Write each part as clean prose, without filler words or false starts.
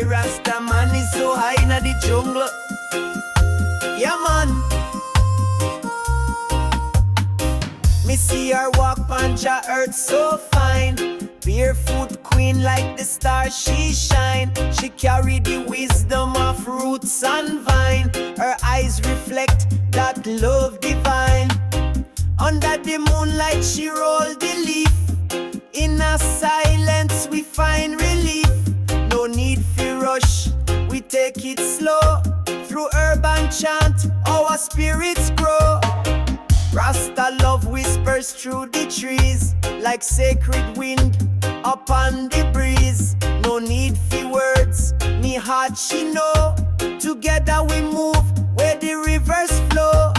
Rasta man is so high in the jungle. Yeah man. Me see her walk on Jah earth so fine. Barefoot queen like the star she shine. She carry the wisdom of roots and vine. Her eyes reflect that love divine. Under the moonlight she roll the leaf. In a silence we find relief. No need for rush, we take it slow. Through urban chant, our spirits grow. Rasta love whispers through the trees, like sacred wind upon the breeze. No need for words, me heart she know. Together we move where the rivers flow.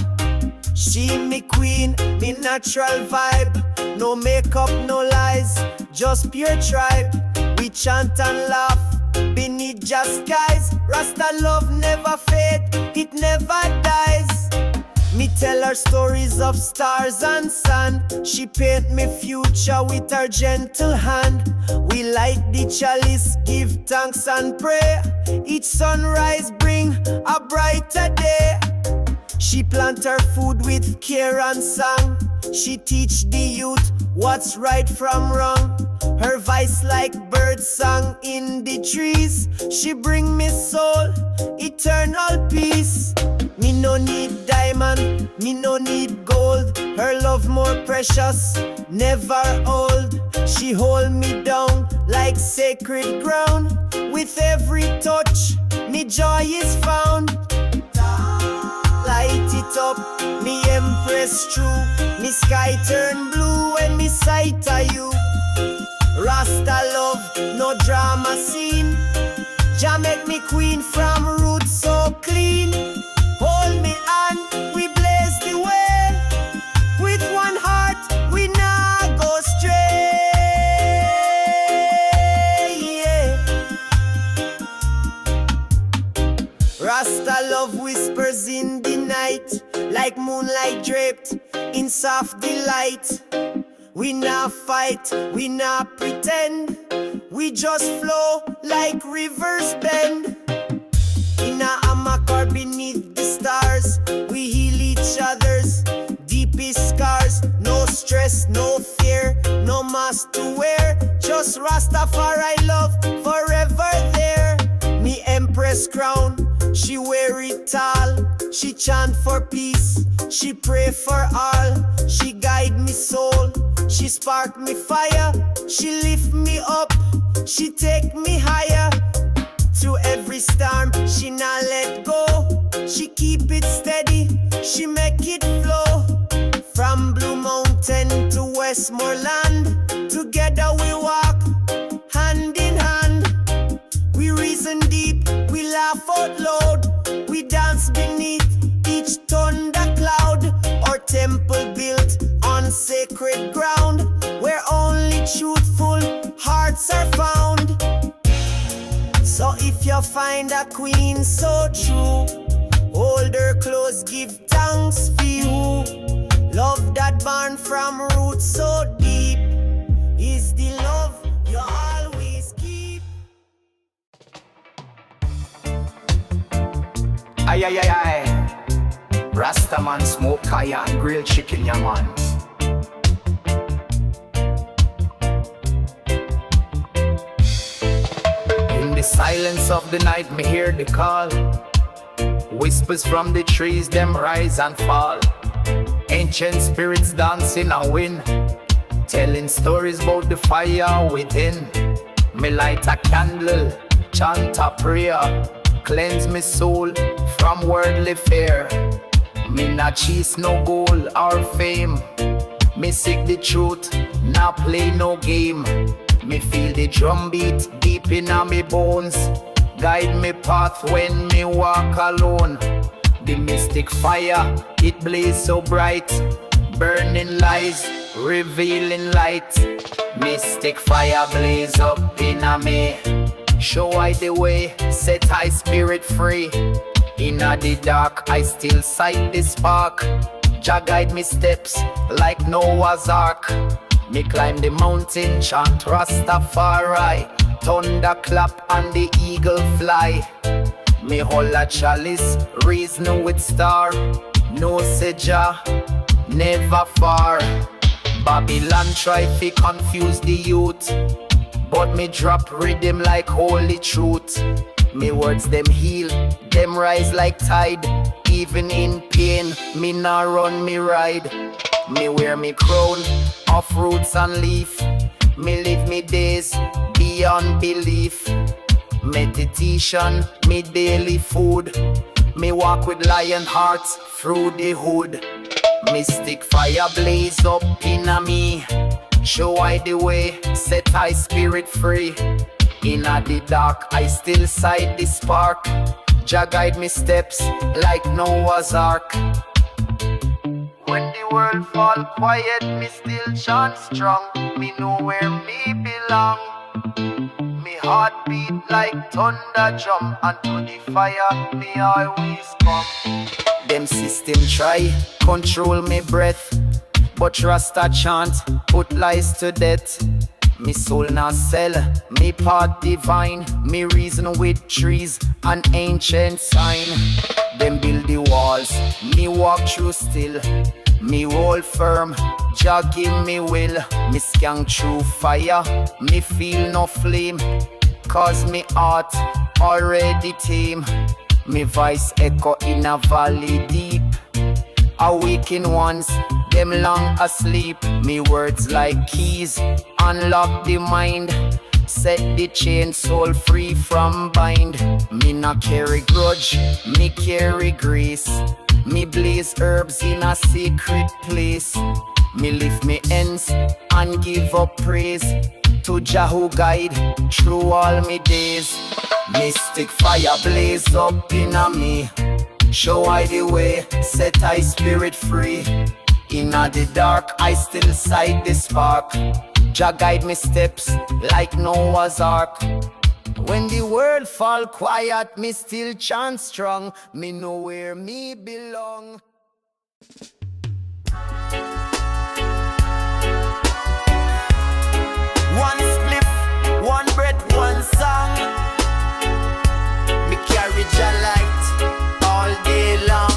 She me queen, me natural vibe. No makeup, no lies, just pure tribe. We chant and laugh beneath Jah skies. Rasta love never fade, it never dies. Me tell her stories of stars and sun. She paint me future with her gentle hand. We light the chalice, give thanks and pray. Each sunrise bring a brighter day. She plant her food with care and song. She teach the youth what's right from wrong. Her voice like bird song in the trees. She bring me soul, eternal peace. Me no need diamond, me no need gold. Her love more precious, never old. She hold me down like sacred ground. With every touch, me joy is found. Light it up, me empress true. Me sky turn blue when me sight of you. Rasta love, no drama scene. Jah make me queen from roots so clean. Hold me hand, we blaze the way. With one heart, we nah go stray. Yeah. Rasta love whispers in the night, like moonlight draped in soft delight. We nah fight, we nah pretend. We just flow like rivers bend. In a hammock or beneath the stars, we heal each other's deepest scars. No stress, no fear, no mask to wear. Just Rastafari love forever there. Me empress crown, she wear it tall. She chant for peace, she pray for all. She guide me soul, she spark me fire. She lift me up, she take me higher. Through every storm, she not let go. She keep it steady, she make it flow. From Blue Mountain to Westmoreland, together we walk hand in hand. We reason deep, we laugh out loud. We dance beneath each thunder cloud. Our temple built on sacred ground, where only truthful hearts are found. So if you find a queen so true, hold her close, give thanks for you. Love that born from roots so deep is the love you always keep. Aye, aye, aye, aye. Rasta man smoke Cyaan, grilled chicken, yeah man. In the silence of the night, me hear the call. Whispers from the trees, them rise and fall. Ancient spirits dancing and win, telling stories about the fire within. Me light a candle, chant a prayer, cleanse me soul from worldly fear. Me not chase no gold or fame. Me seek the truth, not play no game. Me feel the drum beat deep in me bones. Guide me path when me walk alone. The mystic fire, it blaze so bright. Burning lies, revealing light. Mystic fire blaze up in me. Show I the way, set I spirit free. Inna the dark, I still sight the spark. Jah guide me steps like Noah's Ark. Me climb the mountain, chant Rastafari. Thunder clap and the eagle fly. Me hold a chalice, reason with star. No say Jah, never far. Babylon try to confuse the youth, but me drop rhythm like holy truth. Me words them heal, them rise like tide. Even in pain, me nah run, me ride. Me wear me crown of roots and leaf. Me live me days beyond belief. Meditation, me daily food. Me walk with lion hearts through the hood. Mystic fire blaze up inna me. Show I the way, set I spirit free. Inna the dark, I still sight the spark. Jah guide me steps like Noah's Ark. When the world fall quiet, me still chant strong. Me know where me belong. Me heart beat like thunder drum, and to the fire me always come. Them system try control me breath, but Rasta chant put lies to death. Me soul not sell, me part divine. Me reason with trees, an ancient sign. Them build the walls, me walk through still. Me hold firm, Jah give me will. Me skank through fire, me feel no flame. Cause me heart already tame. Me voice echo in a valley deep. Awaken ones, them long asleep. Me words like keys, unlock the mind. Set the chain, soul free from bind. Me not carry grudge, me carry grace. Me blaze herbs in a secret place. Me lift me ends and give up praise to Jah who guide through all me days. Mystic fire blaze up inna me. Show I the way, set I spirit free. Inna the dark, I still sight the spark. Jah guide me steps like Noah's Ark. When the world fall quiet, me still chant strong. Me know where me belong. One spliff, one breath, one song. Me carry Jah Light all day long.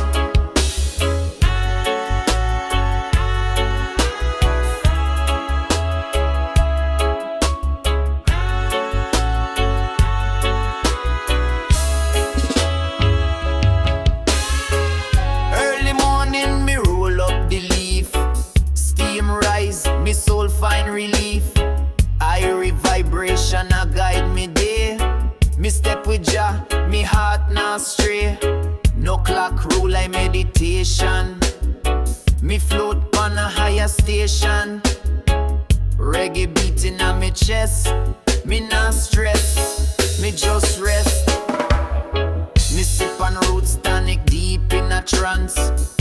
Early morning me roll up the leaf. Steam rise, me soul find relief. Irie vibration a guide me day. Me step with Jah, me heart not stray. No clock rule I meditation. Me float on a higher station. Reggae beating on me chest. Me not stress, me just rest. Me sip on roots tonic deep in a trance.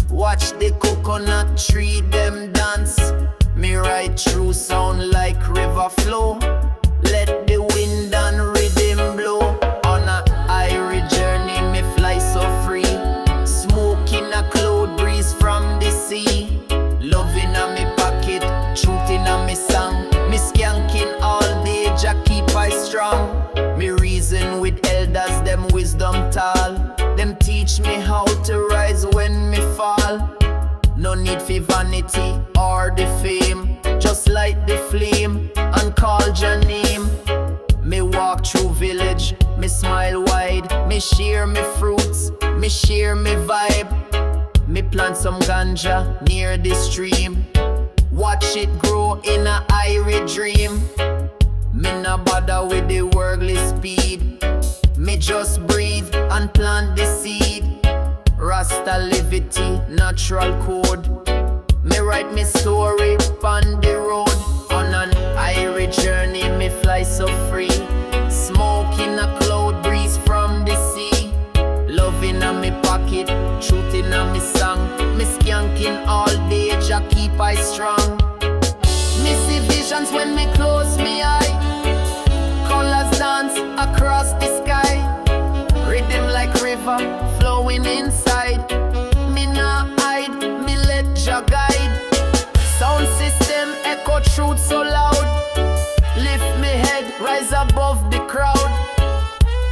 Watch the coconut tree them dance. Me ride through sound like river flow. Let the wind and rhythm blow. On a Irie journey me fly so free. Smoke in a cloud breeze from the sea. Love in a me pocket, truth in a me song. Me skanking all day, Jah keep I strong. Me reason with elders, them wisdom tall. Them teach me how to rise when me fall. No need for vanity or the fame. Just light the flame and call your name. Me walk through village, me smile wide. Me share me fruits, me share me vibe. Me plant some ganja near the stream. Watch it grow in a Irie dream. Me no bother with the worldly speed. Me just breathe and plant the seed. Rasta liberty, natural code. Me write me story on the road. On an Irie journey, me fly so free. Smoke in a cloud breeze from the sea. Love in a me pocket, truth in a me song. Me skanking all day, Jah keep I strong. eyes when me close me eye. Colors dance across the sky. Rhythm like river flowing inside. Me nah hide, me let Jah guide. Sound system echo truth so loud. Lift me head, rise above the crowd.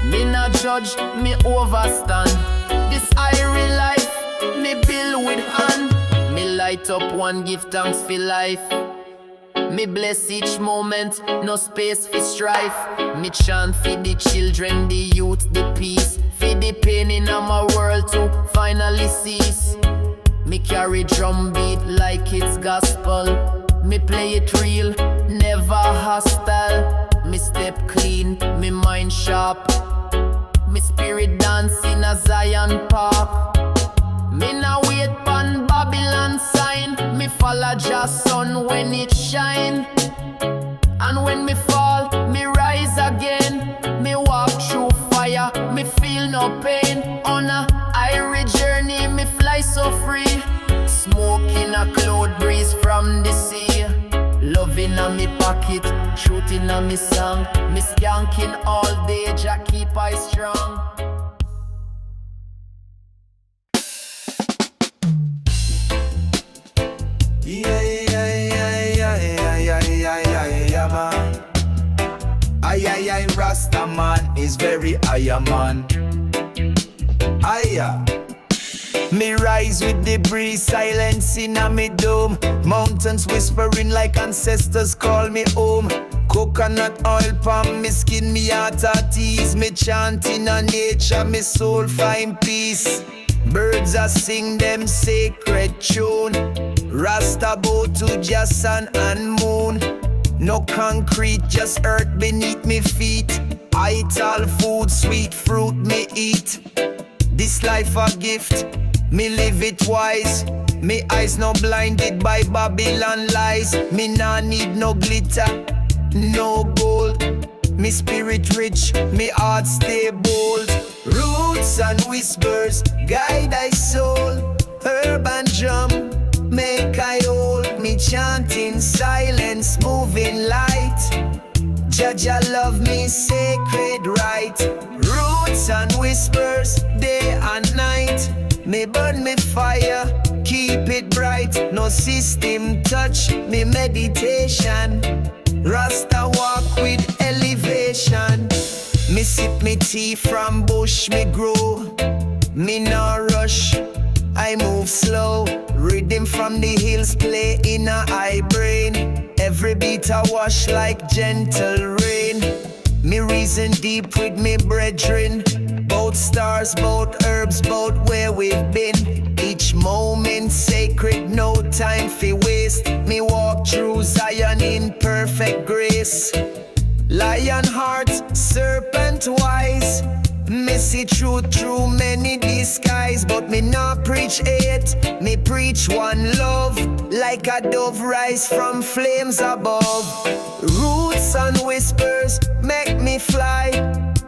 Me nah judge, me overstand. This Irie life, me build with hand. Me light up one, give thanks for life. Me bless each moment, no space for strife. Me chant for the children, the youth, the peace. For the pain in my world to finally cease. Me carry drum beat like it's gospel. Me play it real, never hostile. Me step clean, me mind sharp. Me spirit dance in a Cyaan park. Me now wait Bun Babylon sign. Me follow Jah sun when it shine. And when me fall, me rise again. Me walk through fire, me feel no pain. On a Irie journey, me fly so free. Smoke in a cloud breeze from the sea. Love in a me pocket, truth in a me song. Me skanking all day, Jah keep I strong. Aye, Rasta man is very higher man. Aye. Me rise with the breeze, silence in a me dome. Mountains whispering like ancestors call me home. Coconut oil palm me skin, me heart at ease. Me chanting on nature, me soul find peace. Birds are sing them sacred tune. Rasta bow to Jah sun and moon. No concrete, just earth beneath me feet. I eat all food, sweet fruit me eat. This life a gift, me live it wise. Me eyes no blinded by Babylon lies. Me nah need no glitter, no gold. Me spirit rich, me heart stay bold. Roots and whispers guide thy soul. Herb and drum make I hold. Me chanting silence, moving light. Jah love me sacred right. Roots and whispers day and night. Me burn me fire, keep it bright. No system touch me meditation. Rasta walk with elevation. Me sip me tea from bush me grow. Me no rush, I move slow. Rhythm from the hills play in a high brain. Every beat I wash like gentle rain. Me reason deep with me brethren. Both stars, both herbs, both where we've been. Each moment sacred, no time for waste. Me walk through Cyaan in perfect grace. Lion heart, serpent wise. Me see truth through many disguise. But me not preach hate, me preach one love. Like a dove rise from flames above. Roots and whispers make me fly.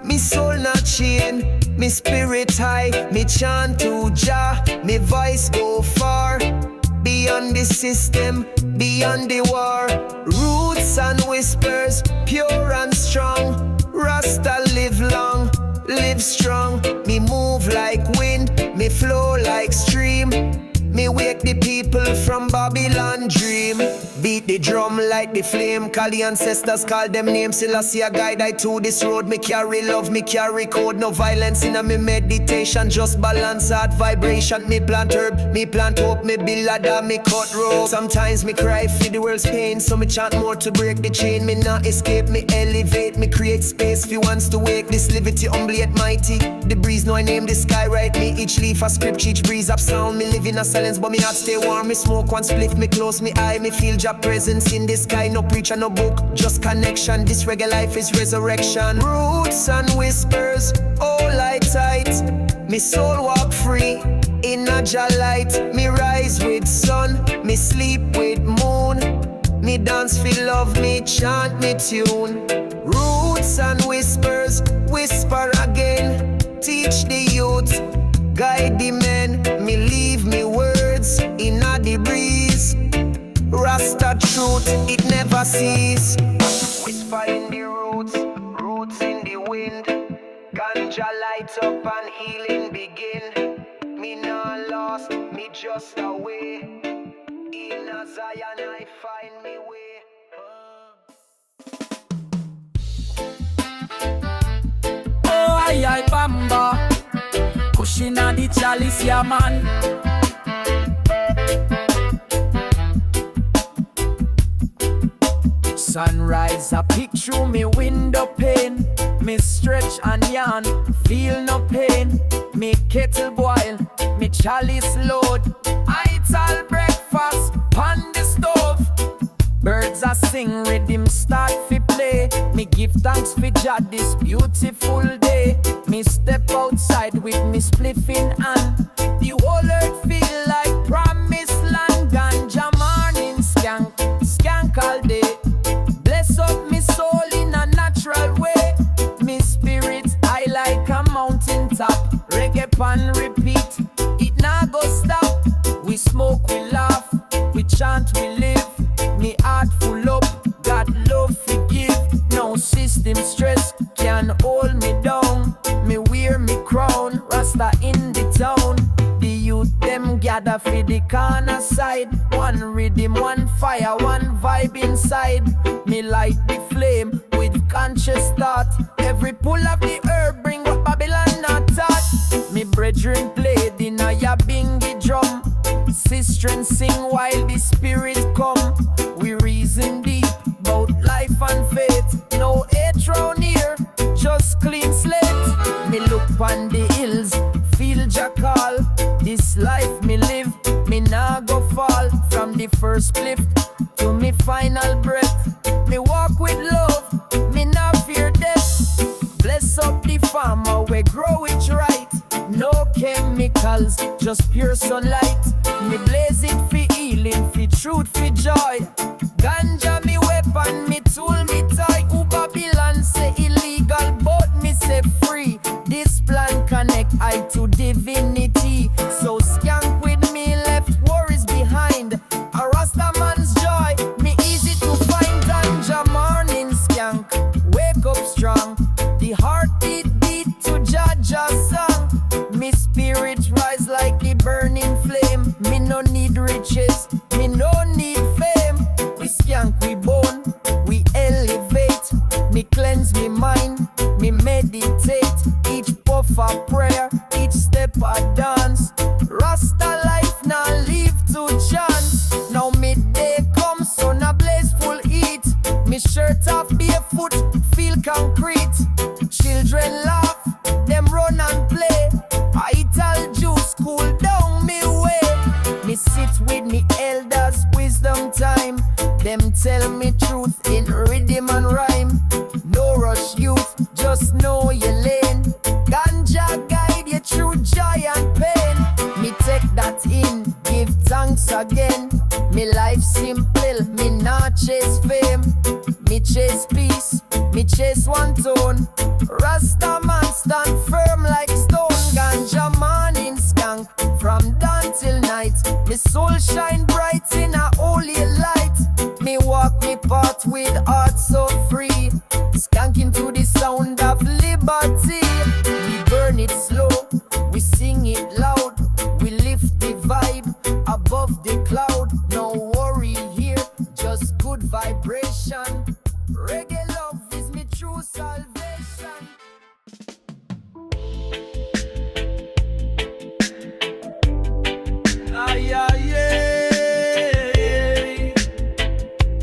Me soul not chain, me spirit high. Me chant to Jah, me voice go far. Beyond the system, beyond the war. Roots and whispers, pure and strong. Rasta live long, live strong. Me move like wind, me flow like stream. Me wake the people from Babylon dream. Beat the drum like the flame. Call the ancestors, call them names. Selassie a guide I to this road. Me carry love, me carry code. No violence in a me meditation. Just balance heart vibration. Me plant herb, me plant hope. Me build ladder, me cut rope. Sometimes me cry for the world's pain. So me chant more to break the chain. Me not escape, me elevate. Me create space for wants to wake. This liberty humbly yet mighty. The breeze know I name the sky right. Me each leaf a script, each breeze up sound. Me live in a silence, but me heart stay warm. Me smoke one spliff, me close me eye. Me feel Jah presence in the sky. No preacher, no book, just connection. This reggae life is resurrection. Roots and whispers, all light tight. Me soul walk free in a Jah light. Me rise with sun, me sleep with moon. Me dance feel love, me chant me tune. Roots and whispers, whisper again. Teach the youth, guide the men. Me leave me words in a the breeze. Rasta truth, it never cease. Whisper in the roots, roots in the wind. Ganja light up and healing begin. Me not lost, me just away. In a Zion I find me way. Oh, I bamba, pushing on the chalice, yeah man. Sunrise, I peek through me window pane. Me stretch and yawn, feel no pain. Me kettle boil, me chalice load. I eat all breakfast on the stove. Birds a sing, rhythm start fi play. Me give thanks for Jah this beautiful day. Me step outside with me spliff in hand. The whole earth feel like promised land. Ganja morning skank, skank all day. Bless up me soul in a natural way. Me spirit high like a mountain top. Reggae pan repeat, it nah go stop. We smoke, we laugh, we chant, we live. Me heart full up, got love forgive. No system stress can hold me down. Me wear me crown, Rasta in the town. The youth them gather for the corner side. One rhythm, one fire, one vibe inside. Me light the flame with conscious thought. Every pull of the herb bring what Babylon not taught. Me brethren played in a yabingi drum. Sistren sing while the spirit come. We reason deep about life and faith. No hate round here, just clean slate. Me look on the hills, feel Jah call. This life me live, me nah go fall. From the first cliff to me final breath. Me walk with love, me nah fear death. Bless up the farmer, we grow it right. No chemicals, just pure sunlight. Me blaze it for healing, for truth, for joy. Ganja me weapon, me tool, me toy. Who Babylon say illegal, but me say free. This plan connect I to divinity. So skank with me, left worries behind. A Rasta man's joy, me easy to find. Ganja morning skank, wake up strong. The heartbeat beat to Jah Jah's song. Me spirit rise like a burning flame. Me no need riches, me no need fame. We skank, we bone, we elevate. Me cleanse me mind, me meditate. Each puff a prayer, each step a dance. Rasta life now live to chance. Now midday come, sun a blaze full heat. Me shirt off barefoot, feel concrete. Children laugh, them run and play. Vital juice cool down me way. Me sit with me elders, wisdom time. Them tell me truth in rhythm and rhyme. No rush youth, just know your lane. Ganja guide you through joy and pain. Me take that in, give thanks again. Me life simple, me not chase fame. Me chase peace, me chase one tone. Rasta man stand firm like stone. Ganja morning skank, from dawn till night. Me soul shine bright in a holy light. Me walk me path with heart so free. Skanking to the sound of liberty. We burn it slow, we sing it loud. We lift the vibe above the cloud. No worry here, just good vibration. Reggae love is me true salvation.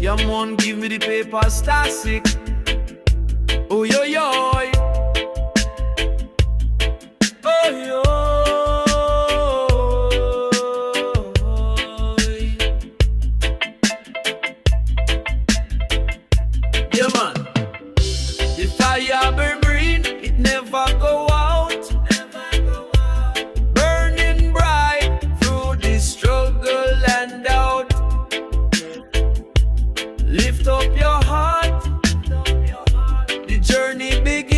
Yeah, man, give me the paper, star sick. Oh, yo, yo. Oh, yo. Yeah, man. The fire burn, it never go out. Burning bright through the struggle and doubt. Lift up your heart, the journey begins.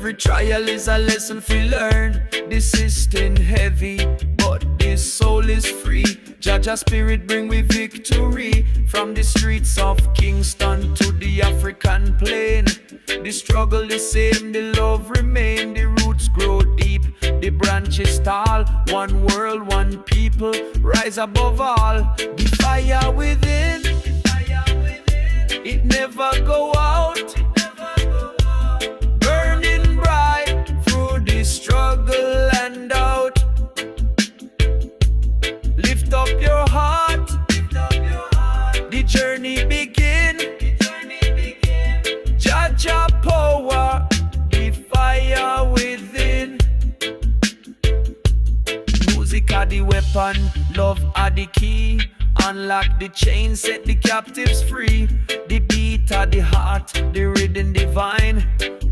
Every trial is a lesson we learn. The system heavy, but this soul is free. Jah spirit bring we victory. From the streets of Kingston to the African plain. The struggle the same, the love remain. The roots grow deep, the branches tall. One world, one people, rise above all. The fire within, it never go out. Burning bright through the struggle and doubt. Lift up your heart, the journey begin. Jah power, the fire within. Music are the weapon, love are the key. Unlock the chain, set the captives free. The beat are the heart, the rhythm divine.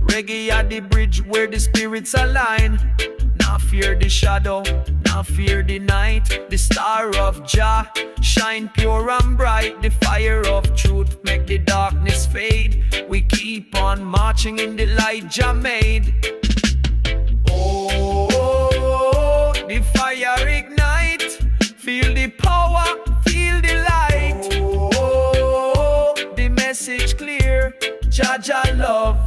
Reggae are the bridge where the spirits align. Now fear the shadow, now fear the night. The star of Jah shine pure and bright. The fire of truth make the darkness fade. We keep on marching in the light Jah made. Oh, the fire ignite. Feel the power, feel the light. Oh, the message clear. Jah love,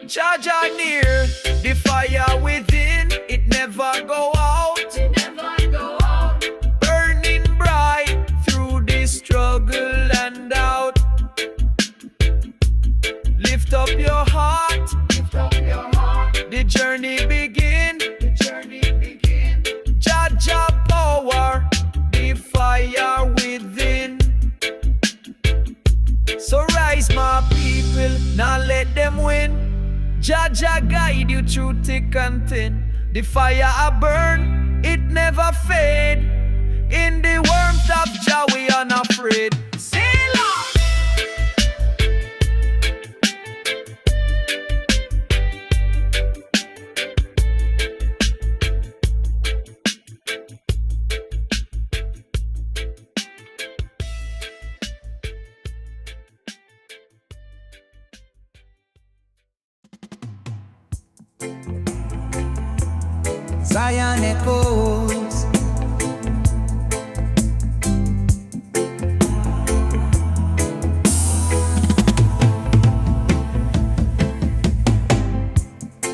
Jah near. The fire within, it never go out. Burning bright through the struggle and doubt. Lift up your heart, the journey begin. Jah power, the fire within. So rise my people, now let them win. Jah guide you through thick and thin. The fire a burn, it never fade. In the warmth of Jah we unafraid. Sailor! Cyaan echoes.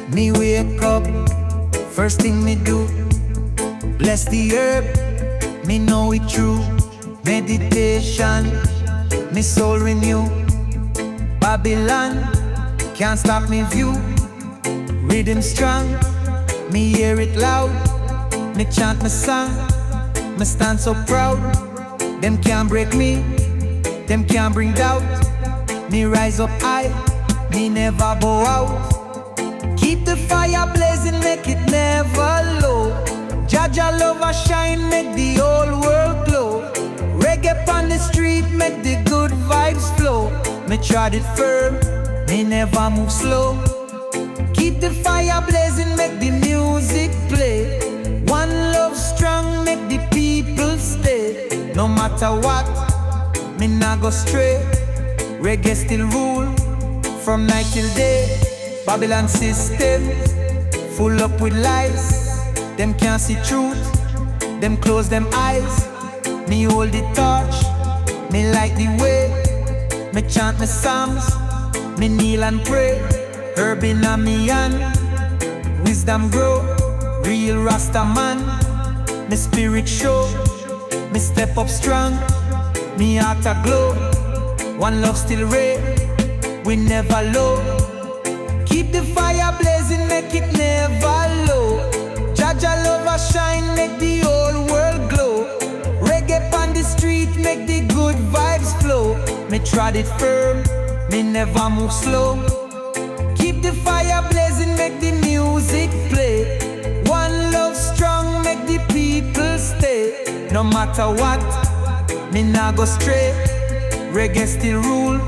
Me wake up, first thing me do, bless the herb, me know it true. Meditation, me soul renew. Babylon, can't stop me view. Rhythm strong, me hear it loud. Me chant my song, me stand so proud. Them can't break me, them can't bring doubt. Me rise up high, me never bow out. Keep the fire blazing, make it never low. Jah love a shine, make the whole world glow. Reggae on the street, make the good vibes flow. Me trod it firm, me never move slow. Keep the fire blazing, make the music play. One love strong, make the people stay. No matter what, me nah go stray. Reggae still rule, from night till day. Babylon system, full up with lies. Them can't see truth, them close them eyes. Me hold the torch, me light the way. Me chant my psalms, me kneel and pray. Herb in a me hand, wisdom grow. Real Rasta man, me spirit show. Me step up strong, me heart a glow. One love still reign, we never low. Keep the fire blazing, make it never low. Jah love a shine, make the whole world glow. Reggae on the street, make the good vibes flow. Me trod it firm, me never move slow. Keep the fire blazing, make the music play. One love strong, make the people stay. No matter what, me nah go stray. Reggae still rule,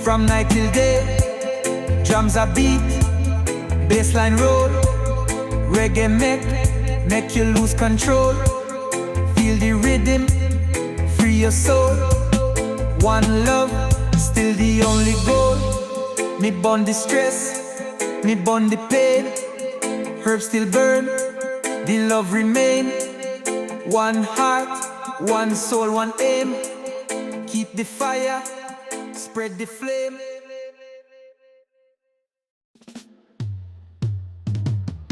from night till day. Drums a beat, bassline roll. Reggae make you lose control. Feel the rhythm, free your soul. One love, still the only goal. Me burn the stress, Me burn the pain, herbs still burn, the love remain. One heart, one soul, one aim. Keep the fire, spread the flame.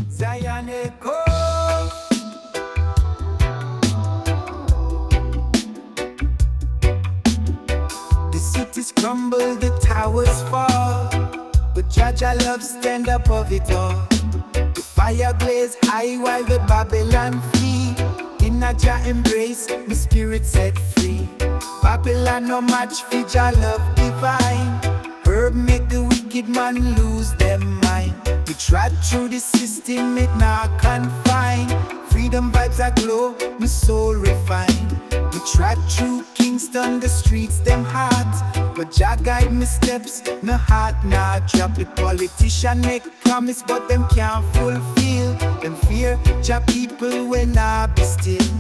Cyaan echo. The cities crumble, the towers fall, but Jah love stand above it all. The fire blaze high while the Babylon flee. In a Jah embrace, my spirit set free. Babylon no match for Jah love divine. Herb make the wicked man lose their mind. We trod through the system, it not confine. Freedom vibes are glow, my soul refined. We trod through Kingston, the streets them hot, but Jah guide me steps, no heart not drop. The politician make promise, but them can't fulfill. Them fear Jah people when I be still.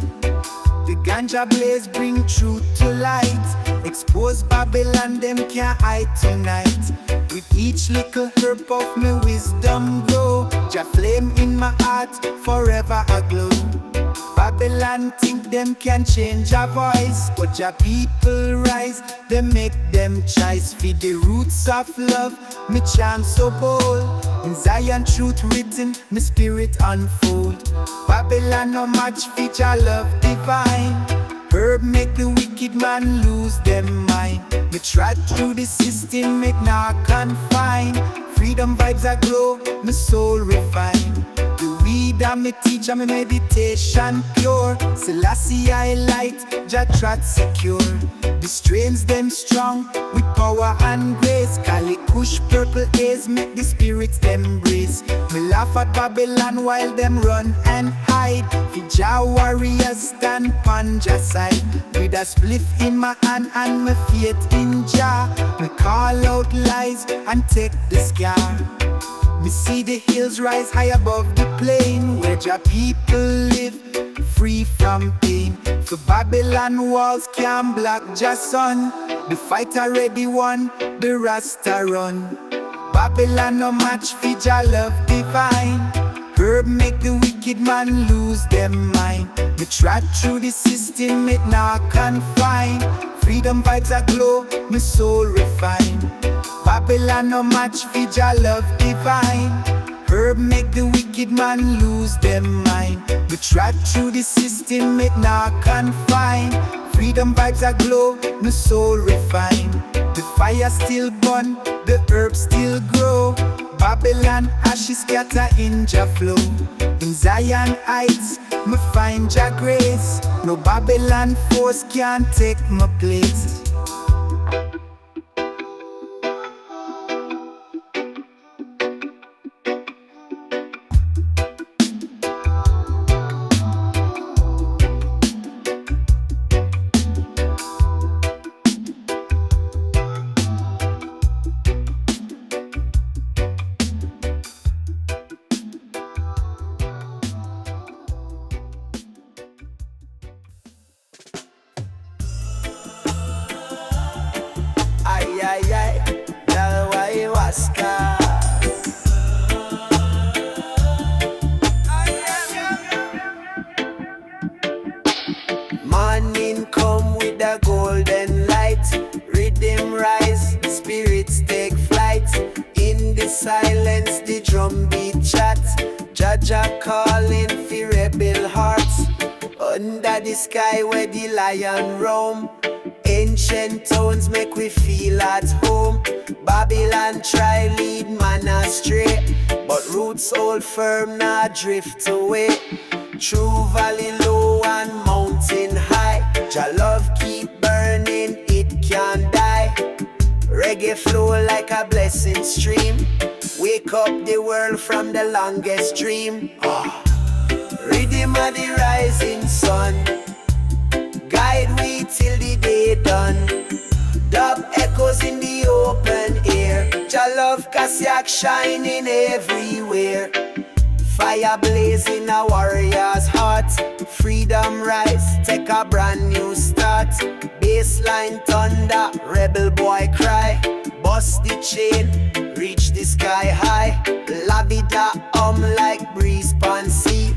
The Ganja blaze bring truth to light. Expose Babylon, them can't hide tonight. With each little herb of me wisdom grow. Jah flame in my heart, forever aglow. Babylon think them can change our voice, but Jah people rise, they make them choice. Feed the roots of love, me chant so bold. In Zion truth written, me spirit unfold. Babylon no match for Jah love divine. Herb make the wicked man lose their mind. Me trod through the system, make not confine. Freedom vibes are glow, my soul refined. The weed and me teach and me meditation pure. Selassie I light, Jah trot secure. The strains them strong with power and grace. Cali Kush purple haze make the spirits them brace. Me laugh at Babylon while them run and hide. For Jah warriors stand pon Jah side. With a spliff in my hand and my faith in Jah. Me call out lies and take the scar. Me see the hills rise high above the plain, where Jah people live free from pain. For Babylon walls can't block Jah sun. The fight already won, the Rasta run. Babylon no match for Jah love divine. Herb make the wicked man lose their mind. Me trod through the system, it not confine. Freedom vibes are glow, my soul refined. Babylon no match for Jah love divine. Herb make the wicked man lose their mind. We trod through the system, it not confine. Freedom vibes are glow, my soul refined. The fire still burn, the herbs still grow. Babylon ashes scatter in Jah flow. In Zion heights, me find Jah grace. No Babylon force can take my place. Ay, ay, ayahuasca. Morning come with a golden light. Rhythm rise, spirits take flight. In the silence, the drum beat chat. Jah calling for rebel hearts. Under the sky where the lion roam. Ancient tones make we feel at home. Babylon try lead man astray, but roots hold firm, not drift away. True valley low and mountain high. Jah love keep burning, it can't die. Reggae flow like a blessing stream. Wake up the world from the longest dream. Rhythm of the rising sun. Guide we till the day done. Dub echoes in the open air. Jah love Kasiak shining everywhere. Fire blazing a warrior's heart. Freedom rise, take a brand new start. Bassline thunder, rebel boy cry. Bust the chain, reach the sky high. La vida like breeze pan sea.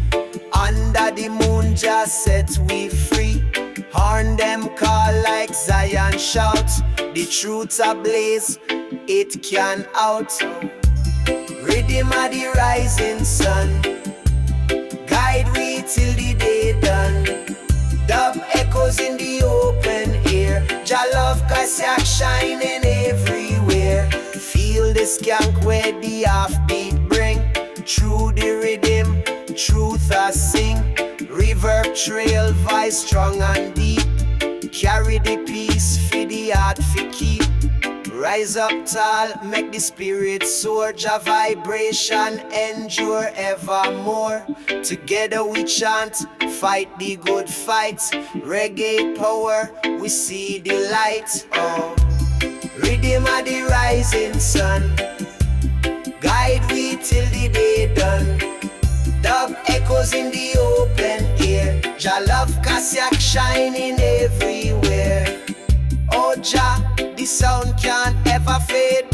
Under the moon just set we free. Horn them call like Cyaan shout. The truth ablaze, it can out. Rhythm of the rising sun, guide we till the day done. Dub echoes in the open air. Jah love Cyaan shining everywhere. Feel the skank where the offbeat bring. Through the rhythm, truth I sing. Reverb trail, voice strong and deep. Carry the peace for the heart for keep. Rise up tall, make the spirit soar. Jah vibration endure evermore. Together we chant, fight the good fight. Reggae power, we see the light. Oh, rhythm of the rising sun, guide we till the day done. Dub echoes in the open air. Jah love Cyaan shining everywhere. Oh Jah, the sound can't ever fade.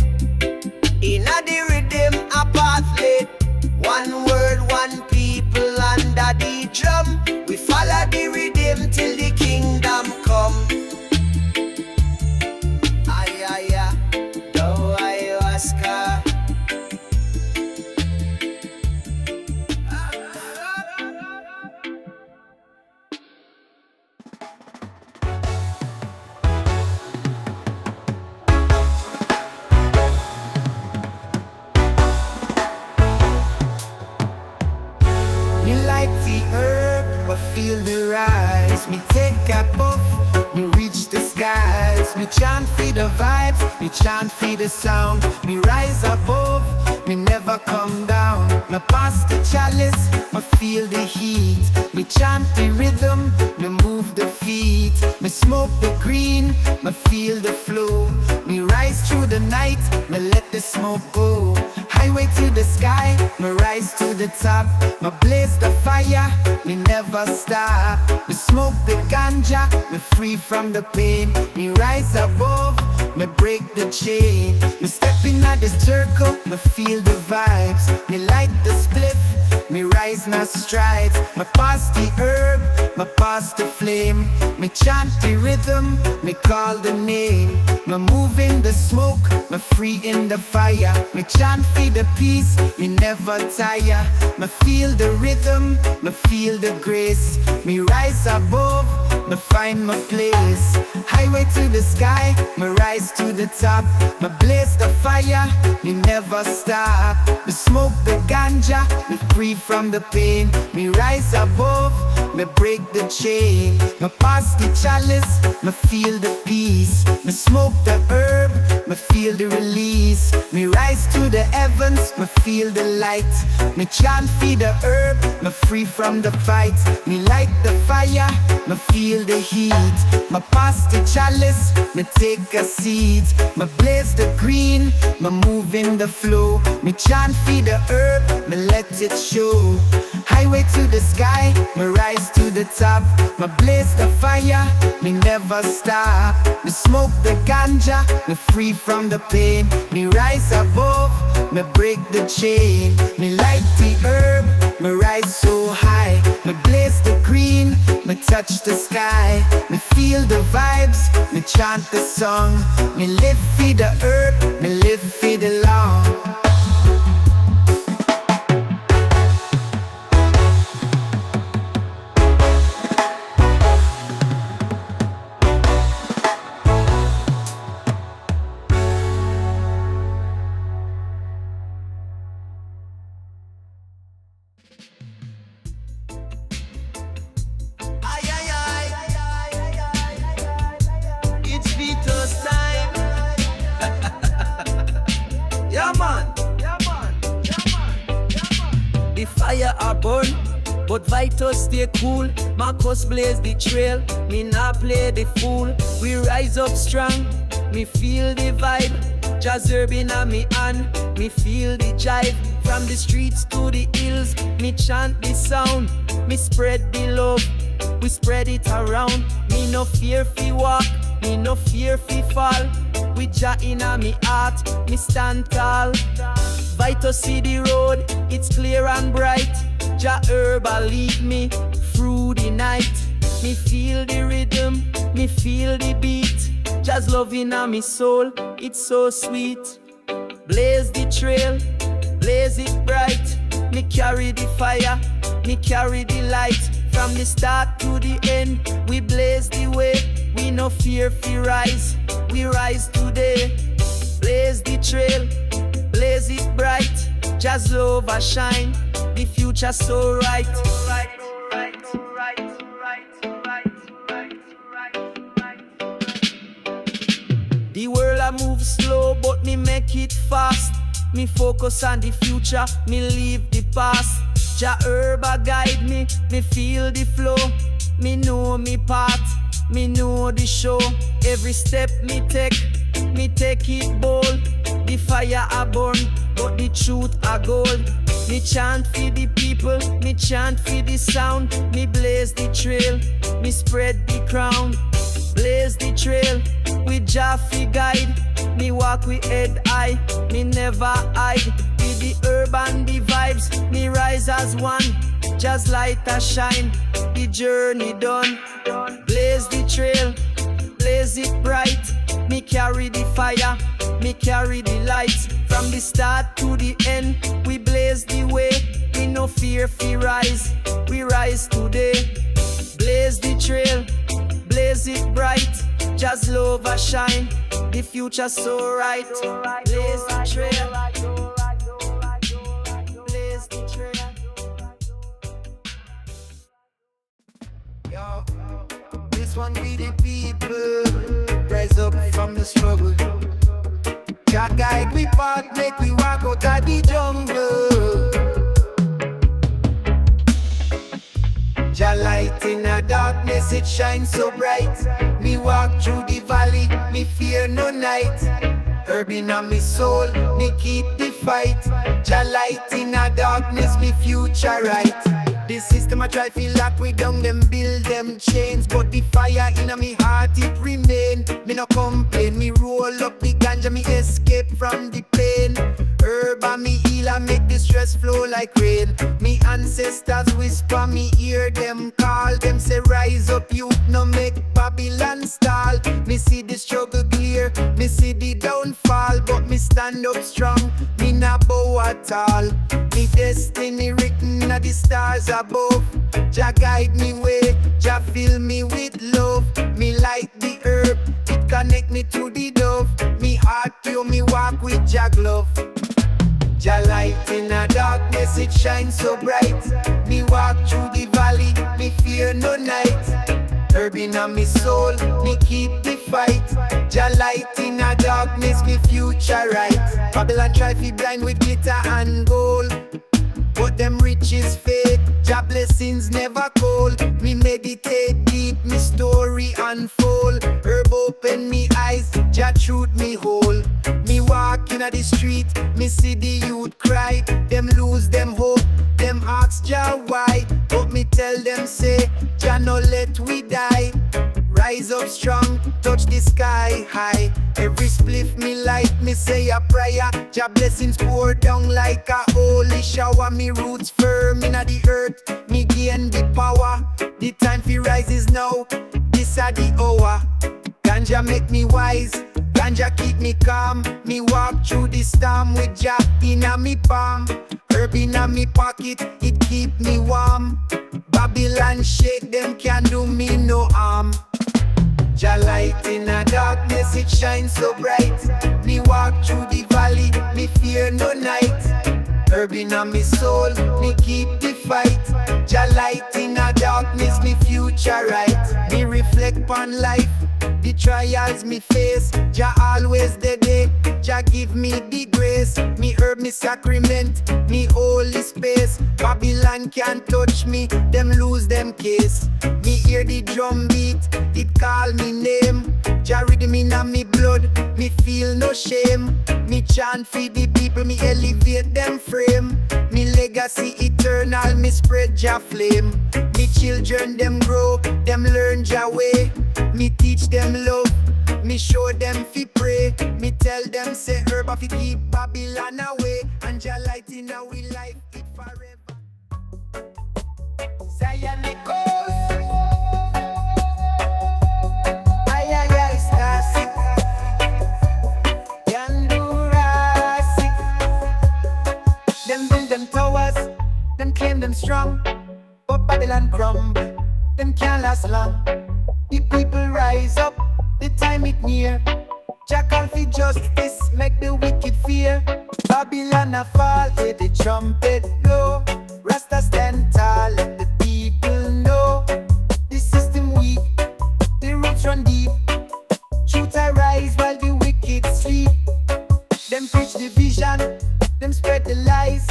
Inna the rhythm a path laid. One word, one people under the drum. We follow the rhythm till the kingdom come. Ay ay ay, do ayahuasca. Feel the rise, me take a puff, me reach the skies. Me chant for the vibes, me chant for the sound. Me rise above, me never come down. Me pass the chalice, me feel the heat. Me chant the rhythm, me move the feet. Me smoke the green, me feel the flow. Me rise through the night, me let the smoke go. Highway to the sky, me rise to the top. Me blaze the fire, me never stop. Me smoke the ganja, me free from the pain. Me rise above, me break the chain. Me step in at the circle, me feel the vibes. Me light the spliff, me rise my strides. Me pass the herb, me pass the flame. Me chant the rhythm, me call the name. Me move in the smoke, me free in the fire. Me chant for the peace, me never tire. Me feel the rhythm, me feel the grace. Me rise above, me find my place. Highway to the sky, me rise to the top. Me blaze the fire, me never stop. Me smoke the ganja, me free from the pain. Me rise above, me break the chain. Me pass the chalice, me feel the peace. Me smoke the herb, me feel the release. Me rise to the heavens, me feel the light. Me chant for the herb, me free from the fight. Me light the fire, me feel the heat. Me pass the chalice, me take a seat. Me blaze the green, me move in the flow. Me chant for the herb, me let it show. Highway to the sky, me rise to the top. Me blaze the fire, me never stop. Me smoke the ganja, me free from the pain. Me rise above, me break the chain. Me light the herb, me rise so high. Me blaze the green, me touch the sky. Me feel the vibes, me chant the song. Me live for the herb, me live for the long. It's Vitos time. Yeah man, yeah man, yeah man, yeah man. The fire are burn, but Vitos stay cool. Marcus blaze the trail, me nah play the fool. We rise up strong, me feel the vibe. Jazz herb inna me hand, me feel the jive. From the streets to the hills, me chant the sound. Me spread the love, we spread it around. Me no fear fi walk, me no fear fi fall. with Jah inna me heart, me stand tall. Vitos see the road, it's clear and bright. Jah herba lead me through the night. Me feel the rhythm, me feel the beat. Jah's love inna me soul, it's so sweet. Blaze the trail, blaze it bright. Me carry the fire, me carry the light. From the start to the end, we blaze the way. We no fear fi rise, we rise today. Blaze the trail, blaze it bright. Jah's love a shine, the future so right. The world a move slow, but me make it fast. Me focus on the future, me leave the past. Jah herba guide me, me feel the flow. Me know me path, me know the show. Every step me take it bold. The fire a burn, but the truth a gold. Me chant for the people, me chant for the sound. Me blaze the trail, me spread the crown. Blaze the trail, with Jah fi guide. Me walk with head high, me never hide. With the herb and the vibes, me rise as one. Jah's light a shine, the journey done. Blaze the trail, blaze it bright. Me carry the fire, me carry the light. From the start to the end, we blaze the way. We no fear fi rise, we rise today. Blaze the trail, blaze it bright. Jah's love a shine, the future so right. Blaze the trail, blaze the trail. Yo, this one be the people, rise up from the struggle. Jah guide we path, make we walk out of the jungle. Jah light in the darkness, it shines so bright. Me walk through the valley, me fear no night. Herb inna me soul, me keep the fight. Jah light in the darkness, me future right. The system I try feel lock we down, them build them chains. But the fire inna me heart it remain. Me no complain, me roll up the ganja, me escape from the pain. Herb and me heal and make the stress flow like rain. Me ancestors whisper, me hear them call. Them say rise up youth, no make Babylon stall. Me see the struggle clear, me see the downfall. But me stand up strong, me not bow at all. Me destiny written at the stars above. Jah guide me way, Jah fill me with love. Me like the herb, it connect me to the dove. Me heart pure, me walk with Jah glove. Jah light in the darkness, it shines so bright. Me walk through the valley, me fear no night. Herb inna me soul, me keep the fight. Jah light in the darkness, me future right. Babylon try fi blind with glitter and gold, but them riches fake, Jah blessings never cold. Me meditate deep, me story unfold. Herb open me eyes, Jah truth me whole. Me walk inna the street, me see the youth cry. Them lose them hope, them ask Jah why. But me tell them say, Jah no let we die. Rise up strong, touch the sky high. Every spliff me light, me say a prayer. Jah blessings pour down like a holy shower. Me roots firm inna the earth, me gain the power. The time fi rise is now, this a the hour. Ganja make me wise, ganja keep me calm. Me walk through the storm with Jah inna me palm. Herb inna me pocket, it keep me warm. Babylon shake, them can't do me no harm. Jah light in the darkness, it shines so bright. Me walk through the valley, me fear no night. Herb inna me soul, me keep the fight. Jah light in the darkness, me future right. Me reflect on life, the trials me face. Jah always the day, Jah give me the grace. Me herb me sacrament, me holy space. Babylon can't touch me, them lose them case. Me hear the drum beat, it call me name. Jah rhythm inna me blood, me feel no shame. Me chant for the people, me elevate them frame. Me legacy eternal, me spread Jah flame. Me children them grow, them learn Jah way. Me teach them love, Me show them fi pray. Me tell them say herb fi keep Babylon away. And Jah Light in our life it forever. Cyaan echoes. Ay ay ay Stasi. Yandurasi. Them build them towers. Them claim them strong. But Babylon crumble. Them can't last long. The people rise up. The time it near. Jah call for justice, make the wicked fear. Babylon a fall, hear the trumpet blow. Rasta stand tall, let the people know. The system weak, the roots run deep. Truth arise while the wicked sleep. Them preach division, them spread the lies.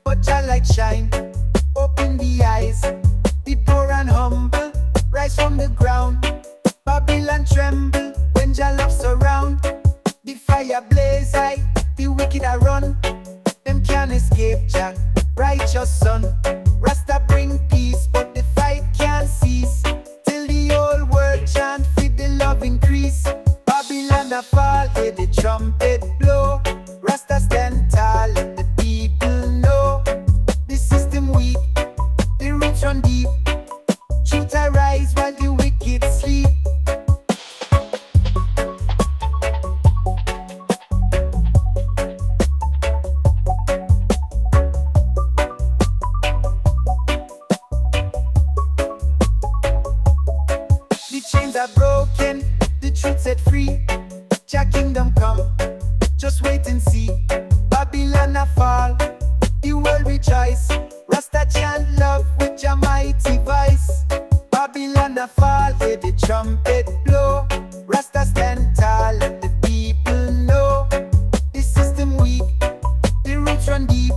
But Jah Light shine, open the eyes. The poor and humble, rise from the ground. Babylon tremble when Jah love surround. The fire blaze high, the wicked are run. Them can't escape Jah, righteous son. Rasta bring peace, but the fight can't cease. Till the whole world chant, feed the love increase. Babylon a fall, hear the trumpet blow. Rasta stand tall, let the people know. The system weak, the roots run deep. Truth arise while the wicked sleep. The chains are broken, the truth set free. Jah kingdom come, just wait and see. Babylon a fall, the world rejoice. Rasta chant love with Jah mighty voice. Babylon a fall, hear the trumpet blow. Rasta stand tall, let the people know. The system weak, the roots run deep.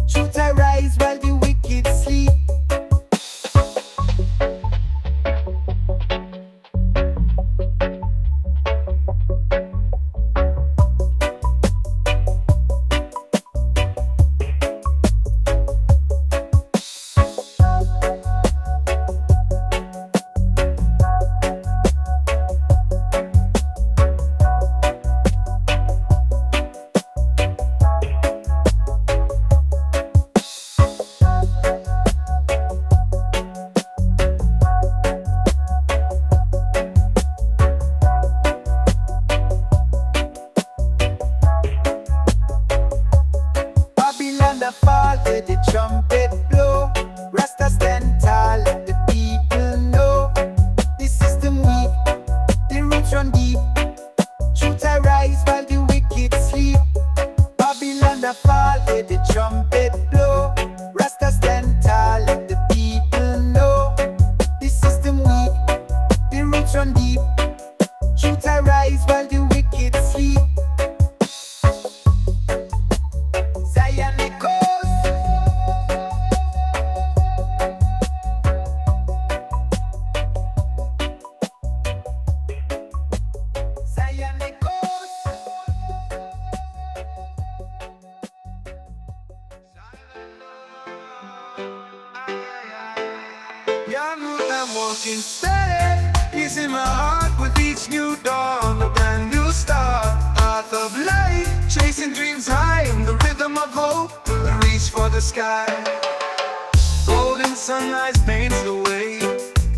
Truth arise while the wicked sleep. Babylon a fall, hear the trumpet blow. Rasta stand tall, let the people know. The system weak, the roots run deep. Truth arise while the wicked sleep. Babylon a fall, hear the trumpet blow. Rasta stand tall, let the people know. The system weak, the roots run deep. Truth arise while the wicked sleep. Cyaan echoes. Cyaan echoes. Yeah, I know I'm walking steady. Peace in my heart with each new dawn. A brand new start. Path of light, chasing dreams high in the rhythm of hope. Reach for the sky. Golden sunrise paints the way.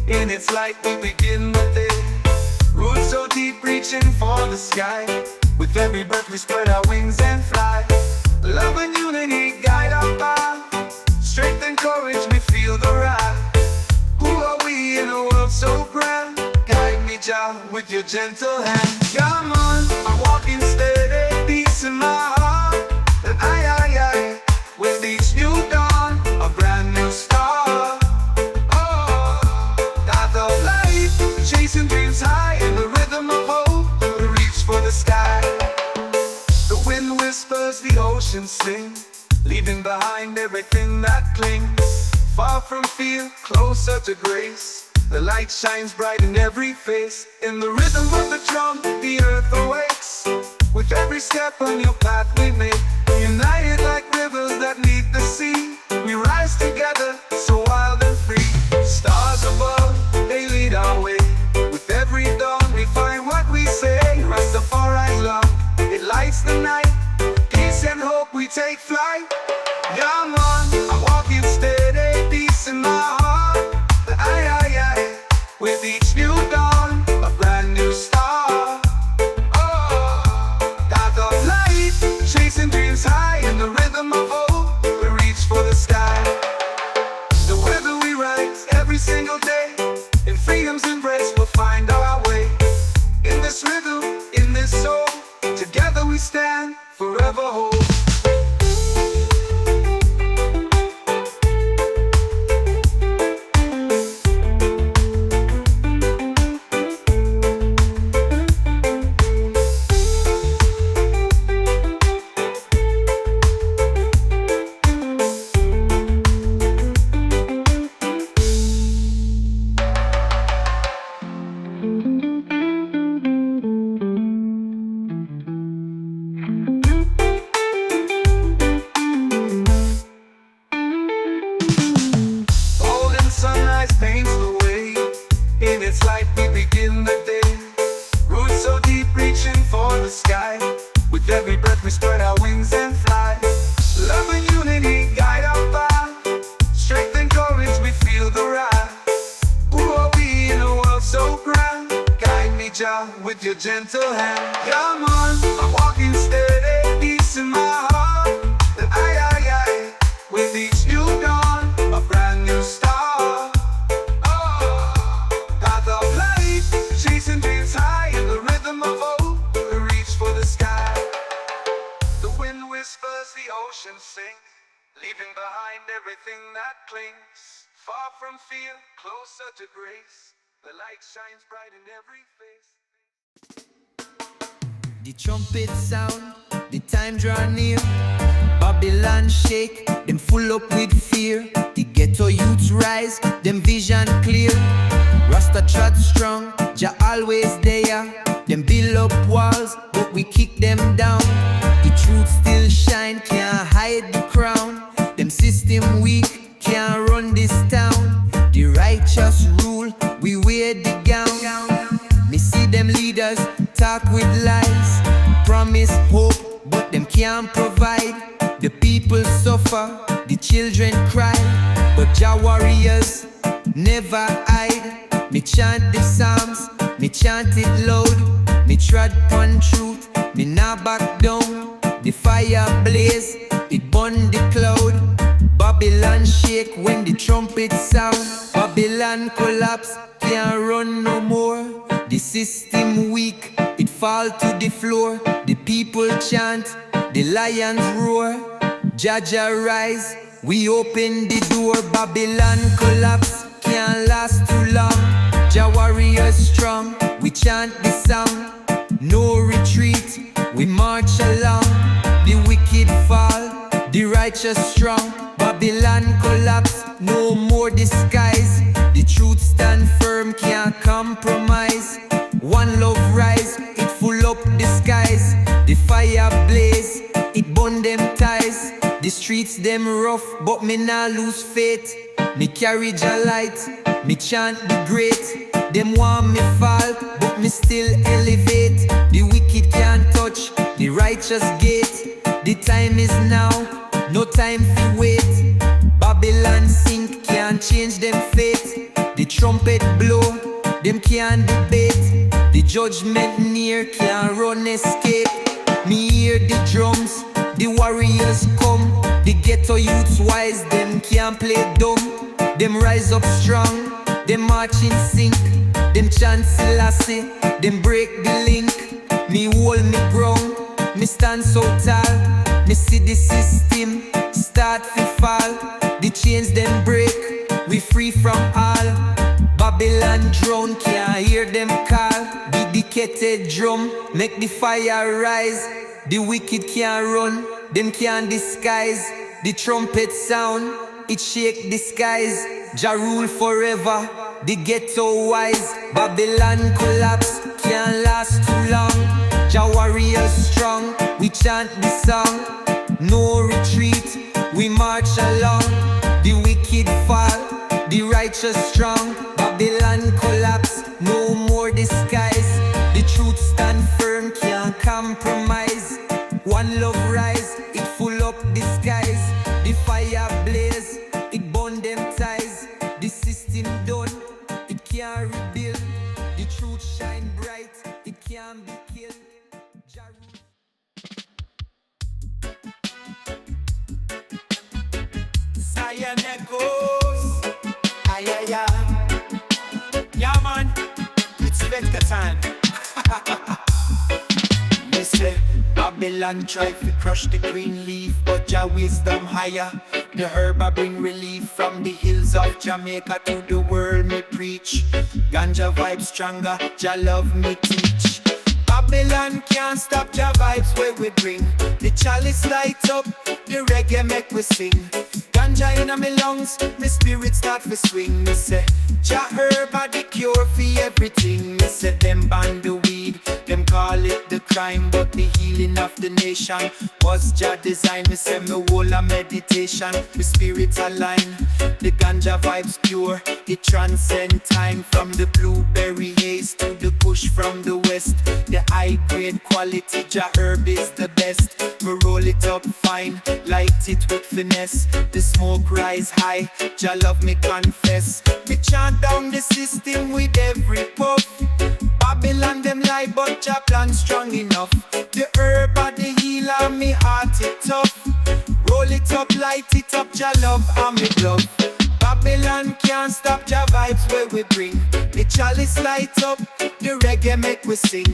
In its light we begin the day. Roots so deep reaching for the sky. With every breath we spread our wings and fly. Love and unity guide our path. Strength and courage we feel the ride. Who are we in a world so grand? Guide me Jah with your gentle hand. Come on, I'm walking steady. Peace in my heart. And I with each new dawn, a brand new start. Oh, path of light, chasing dreams high in the rhythm of hope. Reach for the sky. The wind whispers, the ocean sings, leaving behind everything that clings. Far from fear, closer to grace. The light shines bright in every face. In the rhythm of the drum, the earth awakes. With every step on your path we make. United like rivers that meet the sea. We rise together, so wild and free. Stars above, they lead our way. With every dawn we find what we begin the day. Roots so deep, reaching for the sky. With every breath we spread our wings and fly. Love and unity guide our path. Strength and courage, we feel the wrath. Who are we in a world so grand? Guide me, Jah, with your gentle hand. Come on, I'm walking steady, peace in my heart. Aye, with each new dawn, a brand new start. Path of light, chasing dreams high in the rhythm of hope. We reach for the sky. The wind whispers, the ocean sings, leaving behind everything that clings. Far from fear, closer to grace. The light shines bright in every face. The trumpet sound, the time draw near. Babylon shake, them full up with fear. The ghetto youths rise, them vision clear. Rasta trod strong, Jah always there. Them build up walls, but we kick them down. The truth still shine, can't hide the crown. Them system weak, can't run this town. The righteous rule, we wear the gown. Me see them leaders talk with lies, promise hope, but them can't provide. The people suffer, the children cry, but Jah warriors never hide. Me chant the psalms, me chant it loud. Me trod on truth, me not back down. The fire blaze, it burn the cloud. Babylon shake when the trumpet sound. Babylon collapse, can't run no more. The system weak, it fall to the floor. The people chant, the lions roar. Jah rise, we open the door. Babylon collapse, can't last too long. Jah warriors strong, we chant the song. No retreat, we march along. The wicked fall, the righteous strong. Babylon collapse, no more disguise. The truth stand firm, can't compromise. One love rise, it full up the skies. The fire blaze, it burn them ties. The streets them rough, but me nah lose faith. Me carry Jah light, me chant the great. Them want me fall, but me still elevate. The wicked can't touch the righteous gate. The time is now, no time to wait. Babylon sink, can't change them fate. The trumpet blow, them can't debate. The judgment near, can't run escape. Me hear the drums, the warriors come. The ghetto youths wise, them can't play dumb. Them rise up strong, them march in sync. Them chant Selassie, them break the link. Me hold me ground, me stand so tall. Me see the system start to fall. The chains them break, we free from all. Babylon drown, can't hear them call. The dedicated drum, make the fire rise. The wicked can't run, them can't disguise. The trumpet sound, it shake the skies. Jah rule forever, the ghetto wise. Babylon collapse, can't last too long. Jah warriors strong, we chant the song. No retreat, we march along. The wicked fall, the righteous strong. Babylon collapse, no more disguise. The truth stand firm, can't compromise. One love rise, it full up the skies. The fire blaze, it burn them ties. The system done, it can't rebuild. The truth shine bright, it can't be killed. Cyaan echoes, ay ay ay. Yeah man, it's Vector time. They say Babylon try to crush the green leaf, but Jah wisdom higher. The herb I bring relief from the hills of Jamaica to the world me preach. Ganja vibes stronger, Jah love me teach. Babylon can't stop Jah vibes where we bring. The chalice light up, the reggae make we sing. Ganja Ganja in my lungs, my spirit start to swing. Me say, Jah herb a the cure for everything. Me say, them ban the weed, them call it the crime, but the healing of the nation was Jah design. Me say, me whole a meditation, my spirit align. The ganja vibes pure, it transcend time. From the blueberry haze to the kush from the west. The high grade quality Jah herb is the best. Me roll it up fine, light it with finesse. The smoke rise high, Jah love me confess. Me chant down the system with every puff. Babylon them lie, but Jah plan strong enough. The herb of the healer, me heart it tough. Roll it up, light it up, Jah love and me love. Babylon can't stop Jah vibes where we bring. The chalice light up, the reggae make we sing.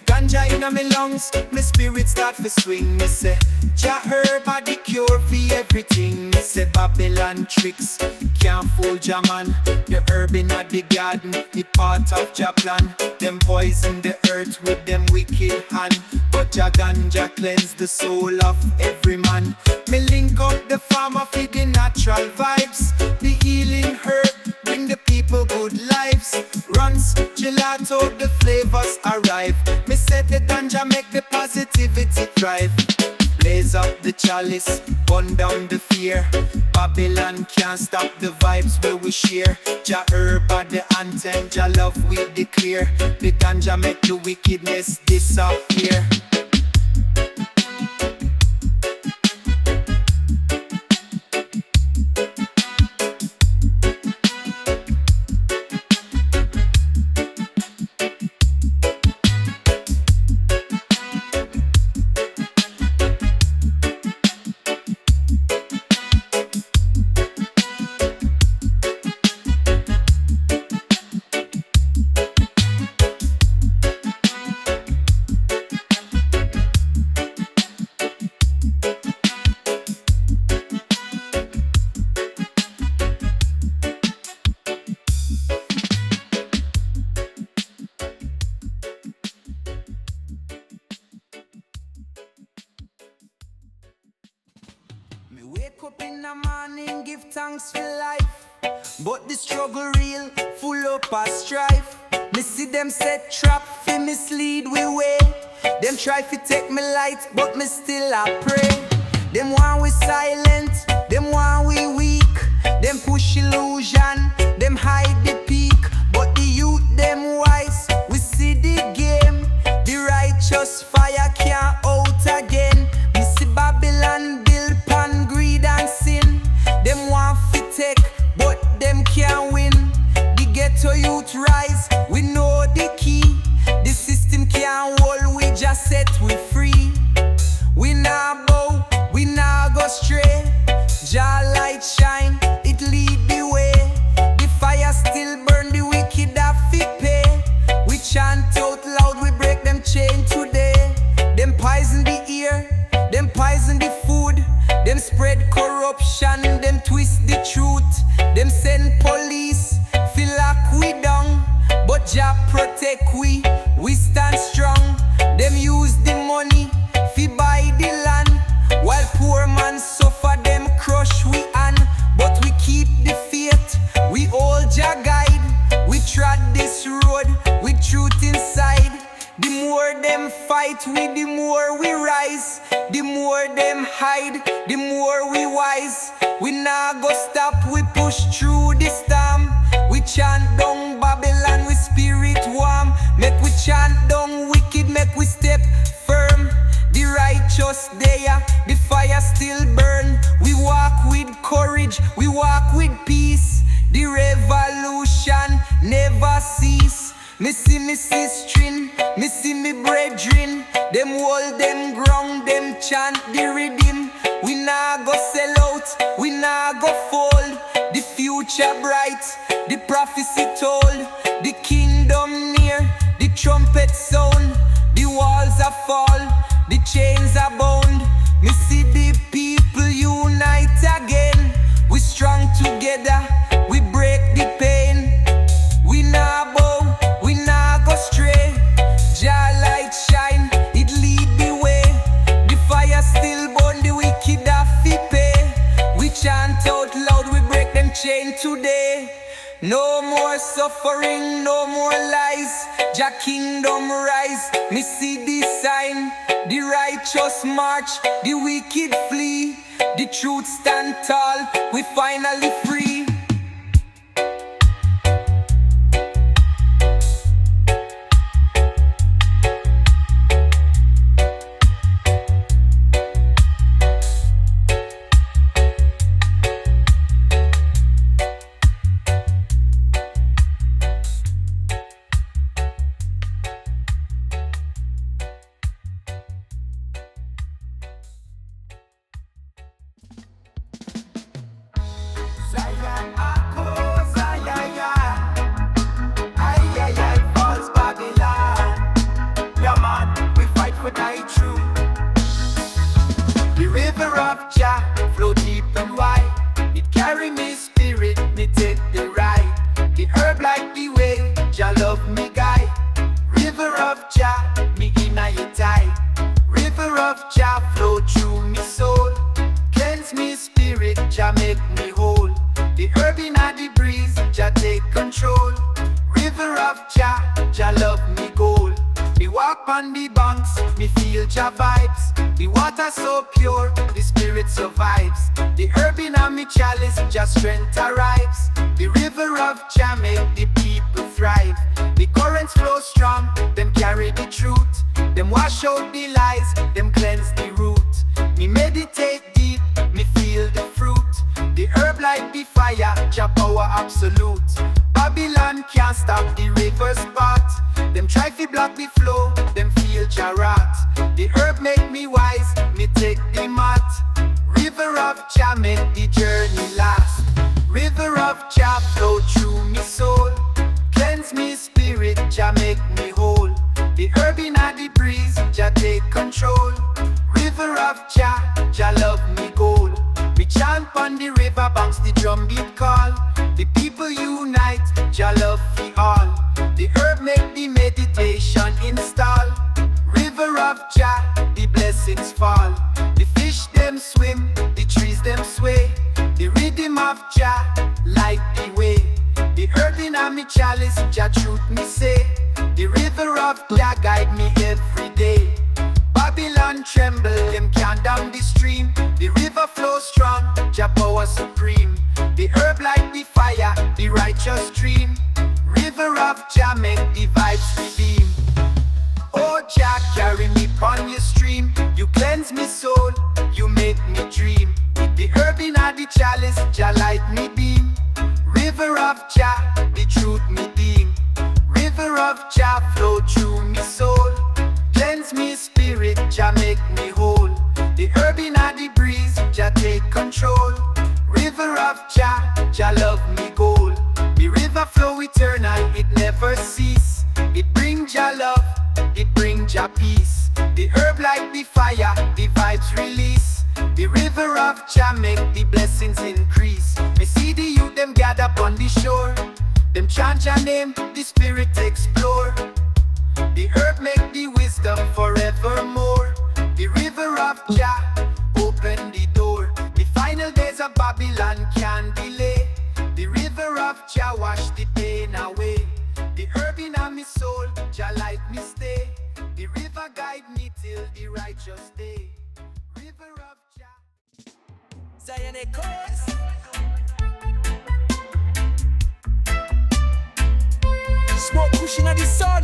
Ganja in my lungs, my spirit start to swing. Me say, Jah herb a the cure for everything. Me say, Babylon tricks can't fool Jah man. The herb in the garden, it part of Jah plan. Them poison the earth with them wicked hand, but Jah ganja cleanse the soul of every man. Me link up the farmer for the natural vibes. The healing herb bring the people good lives. Runs, gelato, the flavors arrive. Me say the ganja make the positivity thrive. Blaze up the chalice, burn down the fear. Babylon can't stop the vibes where we share. Jah herb at the anthem, Jah love we declare. The ganja make the wickedness disappear. Me wake up in the morning, give thanks for life. But the struggle real, full up of strife. Me see them set trap fi mislead we way. Them try fi take me light, but me still a pray. Them want we silent, them want we weak. Them push illusion, them hide the peak. But the youth them wise, we see the game. The righteous fire can't out again. Me see Babylon build pan greed and sin. Them want fi take, but them can't win. The ghetto youth rise, we know the key. The system can't hold, we just set we free. We nah bow, we nah go stray. Jah Light shine, it lead the way. The fire still burn, the wicked have to pay. We chant out loud, we break them chain today. Them poison the ear, them poison the food. Them spread corruption, them twist the truth. Them send police, feel like we down. But Jah protect we stand strong. Them use the money, fi buy the land. While poor man suffer, them crush we hand. But we keep the faith, we all Jah guide. We trod this road with truth inside. The more them fight we, the more we rise. The more them hide, the more we wise. We nah go stop, we push through the storm. We chant down Babylon, we spirit warm. Make we chant down wicked, make we step firm. The righteous there, the fire still burn. We walk with courage, we walk with peace. The revolution never cease. Me see me sistrin, me see me brethren. Them hold them ground, them chant the rhythm. We nah go sell out, we nah go fold. The future bright, the prophecy told. The kingdom near, the trumpet sound. The walls are fall, the chains are bound. Me see the people unite again. We strong together, we break the pain. We nah bow, we nah go stray. Jah Light shine, it lead the way. The fire still burn, the wicked have to pay. We chant out chain today. No more suffering, no more lies. Jah kingdom rise. Me see the sign. The righteous march, the wicked flee. The truth stand tall. We finally free. Cyaan, ay, ay, ay, false Babylon. Yeah, man, we fight for thy truth. The river of Jah flow deep and wide. It carry me spirit, me take the ride. The herb like the way Jah love me guide. River of Jah, me inna your tide. River of Jah flow through me soul. Cleanse me spirit, Jah make me whole. The herb inna the breeze, Jah take control. River of Jah, Jah love me gold. Me walk on the banks, me feel Jah vibes. The water so pure, the spirit survives. The herb inna me chalice, Jah strength arrives. The river of Jah make the people thrive. The currents flow strong, them carry the truth. Them wash out the lies, them cleanse the root. Me meditate deep, me feel the fruit. The herb like the fire, Jah power absolute. Babylon can't stop the river's path. Them try to block the flow, them feel Jah wrath. The herb make me wise, me take the mat. River of Jah make the journey last. River of Jah flow through me soul. Cleanse me spirit, Jah make me whole. The herb inna the breeze, Jah take control. River of Jah, Jah love me gold. We chant on the river banks, the drum beat call. The people unite, Jah love we all. The herb make the meditation install. River of Jah, the blessings fall. The fish them swim, the trees them sway. The rhythm of Jah light the way. The herb inna me chalice, Jah truth me say. The river of Jah guide me every day. Babylon tremble, them can't down the stream. The river flows strong, Jah power supreme. The herb like the fire, the righteous stream. River of Jah make the vibes redeem. Oh Jah, carry me pon your stream. You cleanse me soul, you make me dream. The herb inna the chalice, Jah light me beam. River of Jah, the truth me deem. River of Jah flow through me soul. Cleanse me spirit, Jah make me whole. The herb inna the breeze, Jah take control. River of Jah, Jah love me gold. The river flow eternal, it never cease. It bring Jah love, it bring Jah peace. The herb like the fire, the vibes release. The river of Jah make the blessings increase. Me see the youth them gather upon the shore. Them chant Jah name, the spirit explore. The herb make the wisdom forevermore. The river of Jah open the door. The final days of Babylon can't delay. The river of Jah wash the pain away. The herb inna me soul, Jah light me stay. The river guide me till the righteous day. River of Jah. Cyaan echoes. Smoke pushing at the sun.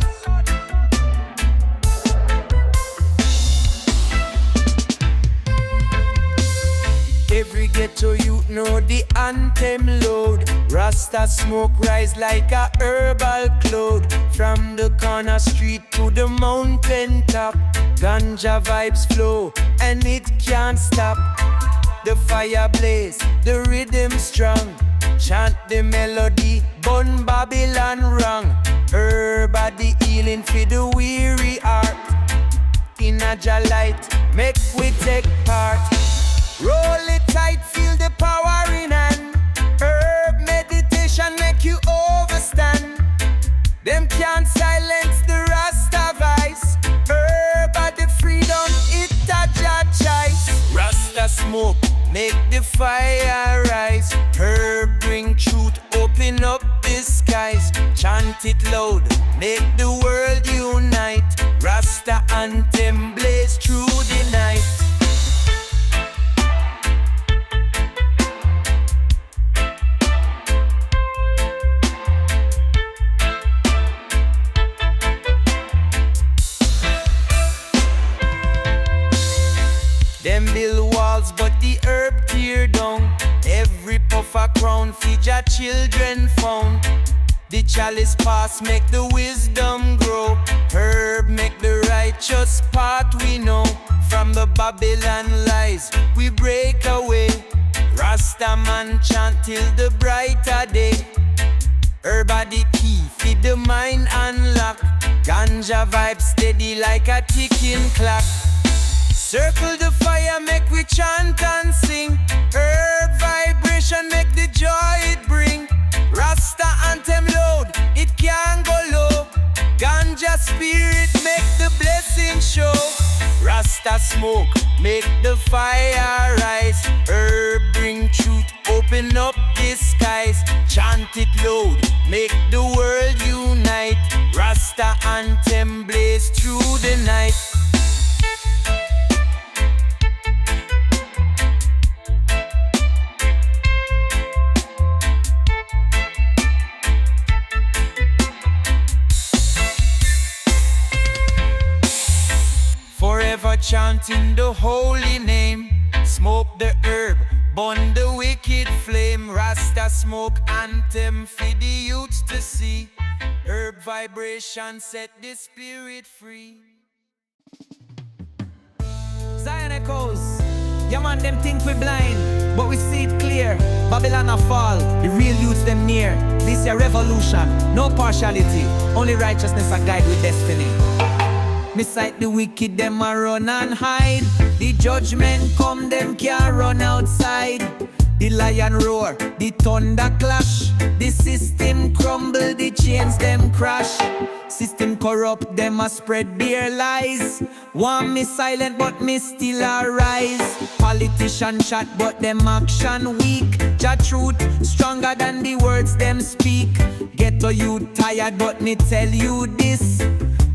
Every ghetto youth know the anthem load. Rasta smoke rise like a herbal cloud. From the corner street to the mountain top, Ganja vibes flow and it can't stop. The fire blaze, the rhythm strong. Chant the melody, Bun Babylon wrong. Herb at the healing for the weary heart. In a Jah Light, make we take part. Roll it tight, feel the power in hand. Herb meditation make you overstand. Them can't silence the Rasta vibes. Herb at the freedom, it a Jah choice. Rasta smoke, make the fire rise. Herb bring chant it loud, make the world unite. Rasta anthem blaze through the night. Them build walls but the herb tear down. Every puff a crown feed your children found. The chalice pass make the wisdom grow. Herb make the righteous path we know. From the Babylon lies we break away. Rasta man chant till the brighter day. Herb are the key, feed the mind unlock. Ganja vibe steady like a ticking clock. Circle the fire, make we chant and sing. Herb vibration, make the joy it bring. Rasta anthem loud, it can't go low. Ganja spirit, make the blessing show. Rasta smoke, make the fire rise. Herb bring truth, open up the skies. Chant it loud, make the world unite. Rasta anthem blaze through the night. Forever chanting the holy name. Smoke the herb, burn the wicked flame. Rasta smoke anthem for the youths to see. Herb vibration set the spirit free. Cyaan echoes. Yeah man, them think we blind, but we see it clear. Babylon a fall, the real youths them near. This a revolution, no partiality. Only righteousness a guide with destiny. Beside the wicked, them a run and hide. The judgment come, them can't run outside. The lion roar, the thunder clash. The system crumble, the chains them crash. System corrupt, them a spread their lies. Want me silent, but me still arise. Politician chat, but them action weak. Jah truth stronger than the words them speak. Ghetto you tired, but me tell you this.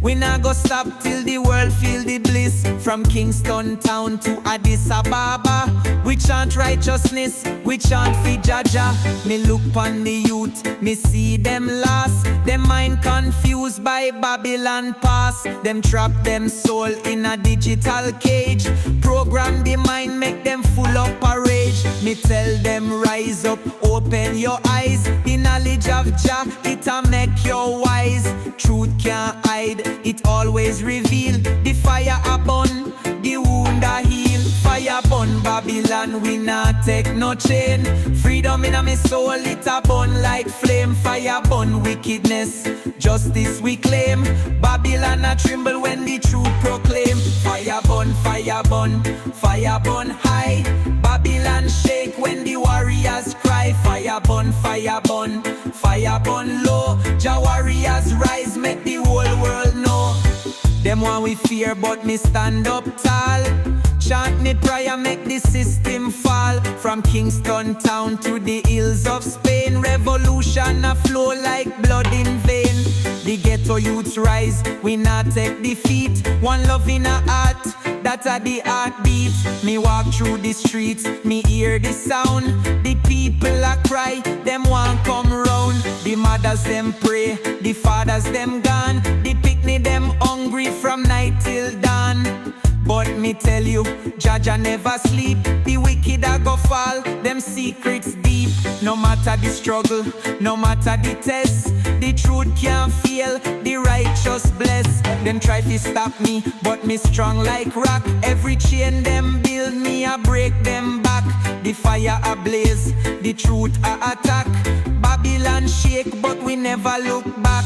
We not go stop till the world feel the bliss. From Kingston town to Addis Ababa, we chant righteousness, we chant for Jah. Me look pon the youth, me see them lost. Them mind confused by Babylon past. Them trap them soul in a digital cage. Program the mind, make them full up a rage. Me tell them rise up, open your eyes. The knowledge of Jah, it'll make you wise. Truth can't hide, it always reveal. The fire a burn, the wound a heal. Fire Bun Babylon, we not take no chain. Freedom in a me soul, it a burn like flame. Fire burn wickedness, justice we claim. Babylon a tremble when the truth proclaim. Fire burn, fire burn, fire burn high. Babylon shake when the warriors cry. Fire burn, fire burn, fire burn low. Jah warriors rise, make the whole world know. Them one we fear, but me stand up tall. Chant me prayer, make the system fall. From Kingston town to the hills of Spain, revolution a flow like blood in vein. The ghetto youths rise, we not take defeat. One love in a heart, that's a the heartbeat. Me walk through the streets, me hear the sound. The people a cry, them want come round. The mothers them pray, the fathers them gone. The picnic them hungry from night till dawn. But me tell you, Jah never sleep. The wicked a go fall, them secrets deep. No matter the struggle, no matter the test, the truth can't fail, the righteous bless. Them try to stop me, but me strong like rock. Every chain them build me, I break them back. The fire ablaze, the truth a attack. Babylon shake, but we never look back.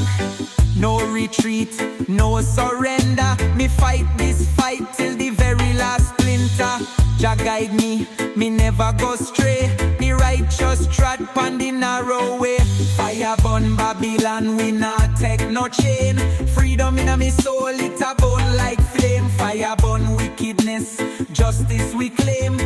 No retreat, no surrender. Me fight this fight till the very last splinter. Jah guide me, me never go stray. The righteous trot pon the narrow way. Fire Bun Babylon, we not take no chain. Freedom in a me soul, it a burn like flame. Fire burn wickedness, justice we claim.